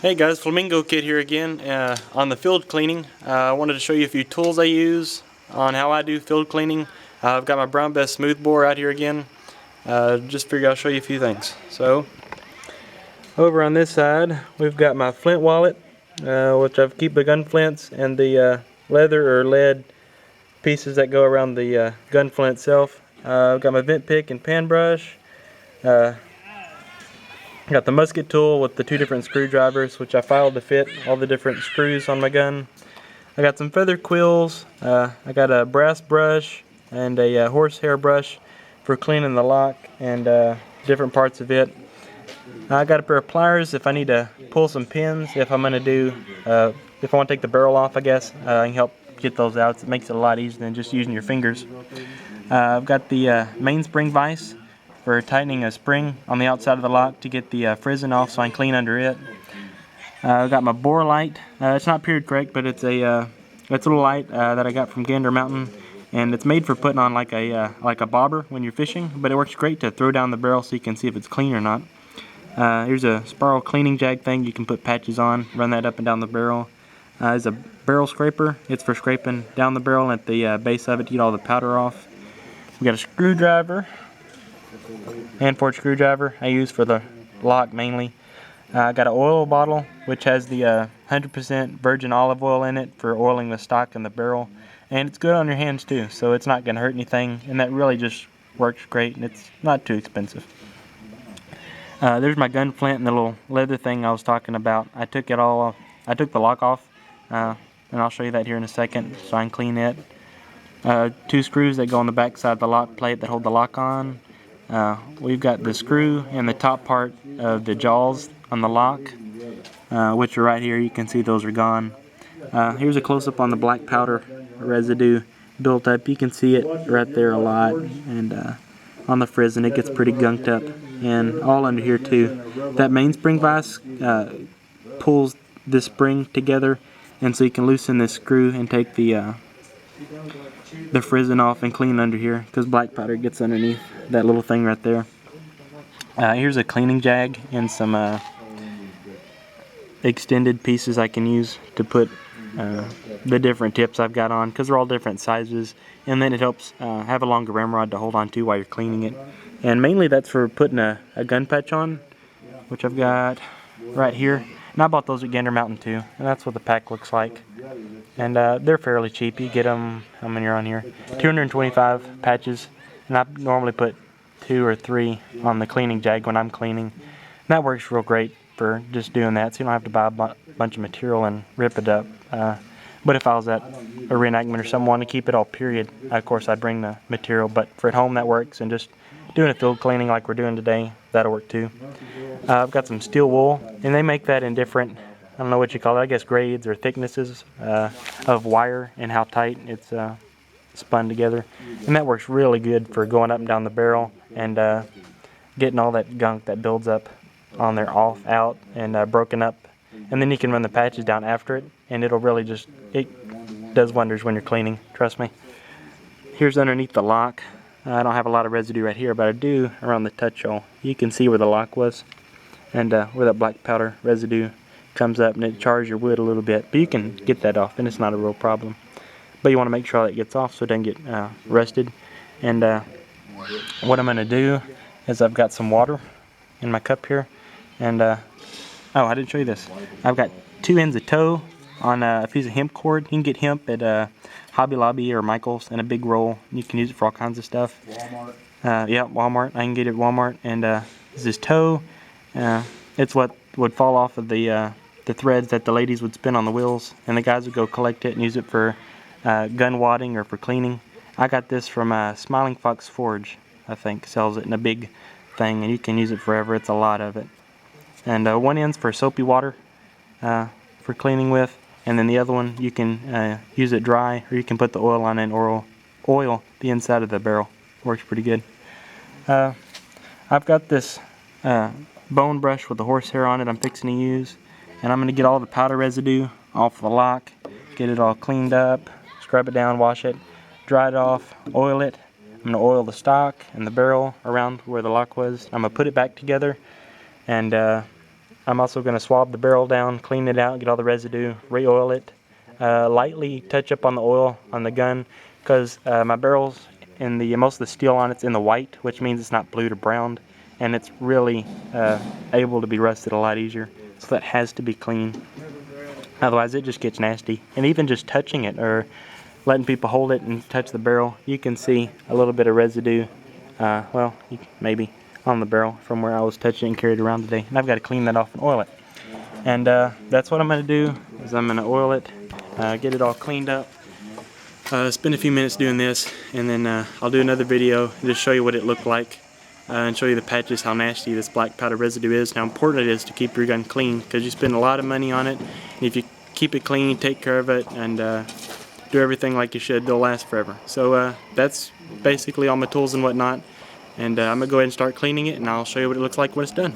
Hey guys, Flamingo Kid here again on the field cleaning. I wanted to show you a few tools I use on how I do field cleaning. I've got my Brown Best smooth bore out here again. Just figured I'll show you a few things. So, over on this side, we've got my flint wallet, which I keep the gun flints and the leather or lead pieces that go around the gun flint itself. I've got my vent pick and pan brush. Got the musket tool with the two different screwdrivers, which I filed to fit all the different screws on my gun. I got some feather quills. I got a brass brush and a horsehair brush for cleaning the lock and different parts of it. I got a pair of pliers if I need to pull some pins. If I'm going to do, if I want to take the barrel off, I guess I can help get those out. It makes it a lot easier than just using your fingers. I've got the mainspring vise for tightening a spring on the outside of the lock to get the frizzing off so I can clean under it. I've got my bore light. It's not period correct, but it's a little light that I got from Gander Mountain, and it's made for putting on like a bobber when you're fishing, but it works great to throw down the barrel so you can see if it's clean or not. Here's a spiral cleaning jag thing you can put patches on, run that up and down the barrel. There's a barrel scraper. It's for scraping down the barrel and at the base of it to get all the powder off. We got a screwdriver. Hand forged screwdriver I use for the lock mainly. I got an oil bottle which has the 100% virgin olive oil in it for oiling the stock and the barrel, and it's good on your hands too, so it's not going to hurt anything, and that really just works great, and it's not too expensive. There's my gun flint and the little leather thing I was talking about. I took it all off. I took the lock off, and I'll show you that here in a second so I can clean it. Two screws that go on the back side of the lock plate that hold the lock on. We've got the screw and the top part of the jaws on the lock, which are right here. You can see those are gone. Here's a close-up on the black powder residue built up. You can see it right there a lot, and on the frizz, and it gets pretty gunked up, and all under here too. That mainspring vise pulls this spring together, and so you can loosen this screw and take the frizzing off and clean under here, because black powder gets underneath that little thing right there. Here's a cleaning jag and some extended pieces I can use to put the different tips I've got on, because they're all different sizes, and then it helps have a longer ramrod to hold on to while you're cleaning it. And mainly that's for putting a gun patch on, which I've got right here. And I bought those at Gander Mountain too, and that's what the pack looks like. And they're fairly cheap. You get them, how many are on here? 225 patches, and I normally put 2 or 3 on the cleaning jag when I'm cleaning. And that works real great for just doing that, so you don't have to buy a bunch of material and rip it up. But if I was at a reenactment or someone to keep it all period, of course I'd bring the material, but for at home that works, and just doing a field cleaning like we're doing today, that'll work too. I've got some steel wool, and they make that in different, I don't know what you call it, I guess grades or thicknesses of wire and how tight it's spun together. And that works really good for going up and down the barrel and getting all that gunk that builds up on there off, out, and broken up. And then you can run the patches down after it, and it'll really just, it does wonders when you're cleaning, trust me. Here's underneath the lock. I don't have a lot of residue right here, but I do around the touch hole. You can see where the lock was, and where that black powder residue comes up, and it chars your wood a little bit. But you can get that off, and it's not a real problem. But you want to make sure that gets off so it doesn't get rusted. And what I'm going to do is I've got some water in my cup here, and oh, I didn't show you this. I've got 2 ends of tow on a piece of hemp cord. You can get hemp at Hobby Lobby or Michael's in a big roll. You can use it for all kinds of stuff. Walmart. Yeah, Walmart. I can get it at Walmart. And this is tow. It's what would fall off of the threads that the ladies would spin on the wheels, and the guys would go collect it and use it for gun wadding or for cleaning. I got this from Smiling Fox Forge, I think, sells it in a big thing, and you can use it forever. It's a lot of it. And one end's for soapy water for cleaning with, and then the other one you can use it dry, or you can put the oil on it and oil the inside of the barrel. Works pretty good. I've got this bone brush with the horsehair on it I'm fixing to use, and I'm going to get all the powder residue off the lock, get it all cleaned up, scrub it down, wash it, dry it off, oil it. I'm going to oil the stock and the barrel around where the lock was. I'm going to put it back together and I'm also going to swab the barrel down, clean it out, get all the residue, re-oil it, lightly touch up on the oil on the gun, because my barrels and most of the steel on it's in the white, which means it's not blued or browned, and it's really able to be rusted a lot easier. So that has to be clean. Otherwise, it just gets nasty. And even just touching it or letting people hold it and touch the barrel, you can see a little bit of residue. Well, maybe on the barrel from where I was touching and carried around today. And I've got to clean that off and oil it. And that's what I'm going to do, is I'm going to oil it, get it all cleaned up. Spend a few minutes doing this, and then I'll do another video and just show you what it looked like and show you the patches, how nasty this black powder residue is, how important it is to keep your gun clean, because you spend a lot of money on it. And if you keep it clean, take care of it, and do everything like you should, they'll last forever. So that's basically all my tools and whatnot, and I'm going to go ahead and start cleaning it, and I'll show you what it looks like when it's done.